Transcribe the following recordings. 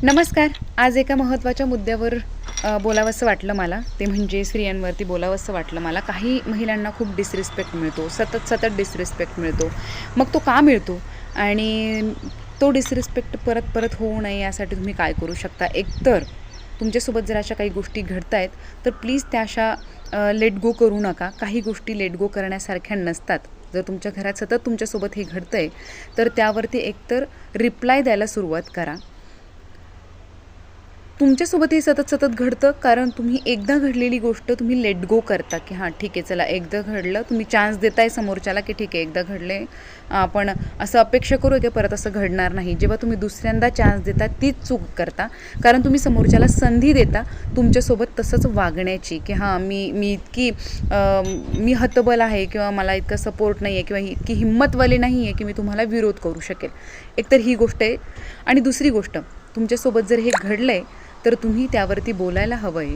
नमस्कार. आज एका महत्त्वाच्या मुद्द्यावर बोलावंसं वाटलं मला. ते म्हणजे स्त्रियांवरती बोलावंसं वाटलं मला. काही महिलांना खूप डिसरिस्पेक्ट मिळतो. सतत डिसरिस्पेक्ट मिळतो. मग तो का मिळतो? आणि तो डिसरिस्पेक्ट परत होऊ नये यासाठी तुम्ही काय करू शकता? एकतर तुमच्यासोबत जर अशा काही गोष्टी घडतायत तर प्लीज त्या अशा लेट गो करू नका. काही गोष्टी लेट गो करण्यासारख्या नसतात. जर तुमच्या घरात सतत तुमच्यासोबत हे घडतंय तर त्यावरती एकतर रिप्लाय द्यायला सुरुवात करा. तुमच्यासोबत हे सतत घडतं कारण तुम्ही एकदा घडलेली गोष्ट तुम्ही लेट गो करता की हां ठीक आहे, चला एकदा घडलं, तुम्ही चान्स देताय समोरच्याला की ठीक आहे एकदा घडले, आपण असं अपेक्षा करू की परत असं घडणार नाही. जेव्हा तुम्ही दुसऱ्यांदा चान्स देता तीच चूक करता, कारण तुम्ही समोरच्याला संधी देता तुमच्यासोबत तसंच वागण्याची की हां मी इतकी मी हतबल आहे किंवा मला इतका सपोर्ट नाही आहे किंवा इतकी हिंमतवाली नाही आहे की मी तुम्हाला विरोध करू शकेल. एकतर ही गोष्ट आहे. आणि दुसरी गोष्ट, तुमच्यासोबत जर हे घडलं आहे तर तुम्ही त्यावरती बोलायला हवं आहे.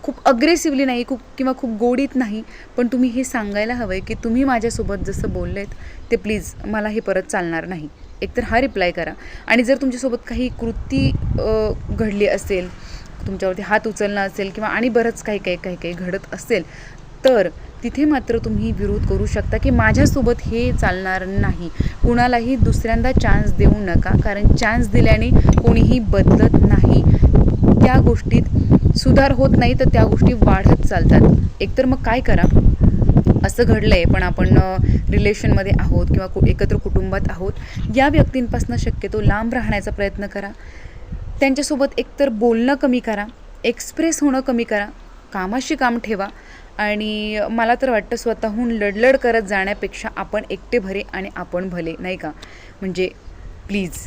खूप अग्रेसिव्हली नाही, खूप गोडीत नाही, पण तुम्ही हे सांगायला हवं आहे की तुम्ही माझ्यासोबत जसं बोललेत ते प्लीज मला हे परत चालणार नाही. एकतर हा रिप्लाय करा. आणि जर तुमच्यासोबत काही कृती घडली असेल, तुमच्यावरती हात उचलणं असेल किंवा आणि बरंच काही घडत असेल तर तिथे मात्र तुम्ही विरोध करू शकता की माझ्यासोबत हे चालणार नाही. कुणालाही दुसऱ्यांदा चान्स देऊ नका, कारण चान्स दिल्याने कोणीही बदलत नाही. त्या गोष्टीत सुधार होत नाही तर त्या गोष्टी वाढत चालतात. एकतर मग काय करा, असं घडलं आहे पण आपण रिलेशनमध्ये आहोत किंवा एकत्र कुटुंबात आहोत, या व्यक्तींपासून शक्यतो लांब राहण्याचा प्रयत्न करा. त्यांच्यासोबत एकतर बोलणं कमी करा, एक्सप्रेस होणं कमी करा, कामाशी काम ठेवा. आणि मला तर वाटतं स्वतःहून लडलड करत जाण्यापेक्षा आपण एकटे भरे आणि आपण भले, नाही का? म्हणजे प्लीज.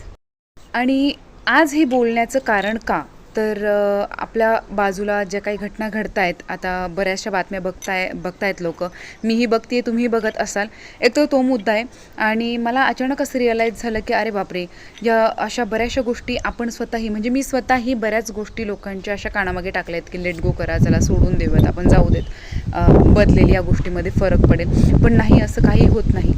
आणि आज हे बोलण्याचं कारण का, तर आपल्या बाजूला ज्या काही घटना घडत आहेत, आता बऱ्याचशा बातम्या बघतायत लोक, मीही बघते, तुम्हीही बघत असाल. एक तर तो मुद्दा आहे. आणि मला अचानक असं रिअलाईज झालं की अरे बापरे, या अशा बऱ्याचशा गोष्टी आपण स्वतःही, म्हणजे मी स्वतःही बऱ्याच गोष्टी लोकांच्या अशा कानामागे टाकल्या आहेत की लेट गो करा, चला सोडून देऊयात, आपण जाऊ देत, बदलेल, या गोष्टीमध्ये फरक पडेल. पण नाही, असं काही होत नाही.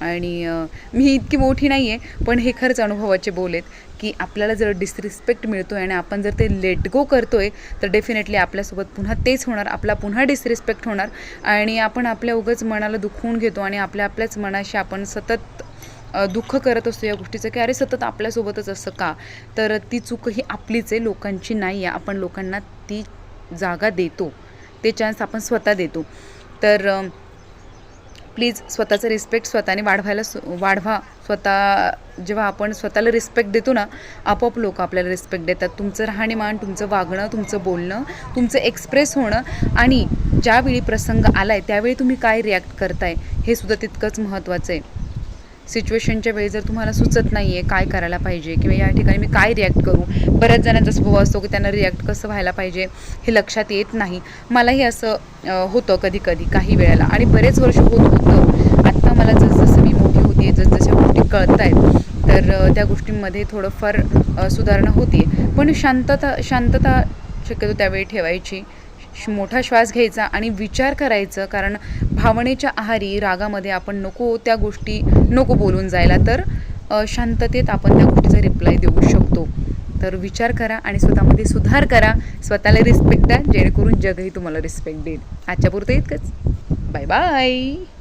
आणि मी इतकी मोठी नाही आहे, पण हे खरंच अनुभवाचे बोल आहेत की आपल्याला जर डिसरिस्पेक्ट मिळतो आहे आणि आपण जर ते लेट गो करतो आहे तर डेफिनेटली आपल्यासोबत पुन्हा तेच होणार, आपला पुन्हा डिसरिस्पेक्ट होणार. आणि आपण आपल्या उगाच मनाला दुखवून घेतो आणि आपल्याच मनाशी आपण सतत दुःख करत असतो या गोष्टीचं की अरे सतत आपल्यासोबतच असं का. तर ती चूक ही आपलीच आहे, लोकांची नाही आहे. आपण लोकांना ती जागा देतो, ते चान्स आपण स्वतः देतो. तर प्लीज स्वतःचं रिस्पेक्ट स्वतःने वाढवा. जेव्हा आपण स्वतःला रिस्पेक्ट देतो ना, आपोआप लोक आपल्याला रिस्पेक्ट देतात. तुमचं राहणीमान, तुमचं वागणं, तुमचं बोलणं, तुमचं एक्सप्रेस होणं आणि ज्यावेळी प्रसंग आला आहे त्यावेळी तुम्ही काय रिॲक्ट करताय हे सुद्धा तितकंच महत्त्वाचं आहे. सिच्युएशनच्या वेळी जर तुम्हाला सुचत नाही आहे काय करायला पाहिजे किंवा या ठिकाणी मी काय रिॲक्ट करू, बऱ्याच जणांचा स्वभाव असतो की त्यांना रिॲक्ट कसं व्हायला पाहिजे हे लक्षात येत नाही. मलाही असं होतं कधी काही वेळेला, आणि बरेच वर्ष होतं. आत्ता मला जसं मी मोठी होते, जसजशा गोष्टी कळत आहेत तर त्या गोष्टींमध्ये थोडंफार सुधारणा होते. पण शांतता शक्यतो त्यावेळी ठेवायची. मोठा श्वास घ्यायचा आणि विचार करायचं, कारण भावनेच्या आहारी रागामध्ये आपण त्या गोष्टी नको बोलून जायला. तर शांततेत आपण त्या गोष्टीचा रिप्लाय देऊ शकतो. तर विचार करा आणि स्वतःमध्ये सुधार करा. स्वतःला रिस्पेक्ट द्या, जेणेकरून जगही तुम्हाला रिस्पेक्ट देईल. आजच्यापुरतं इतकंच. Bye bye.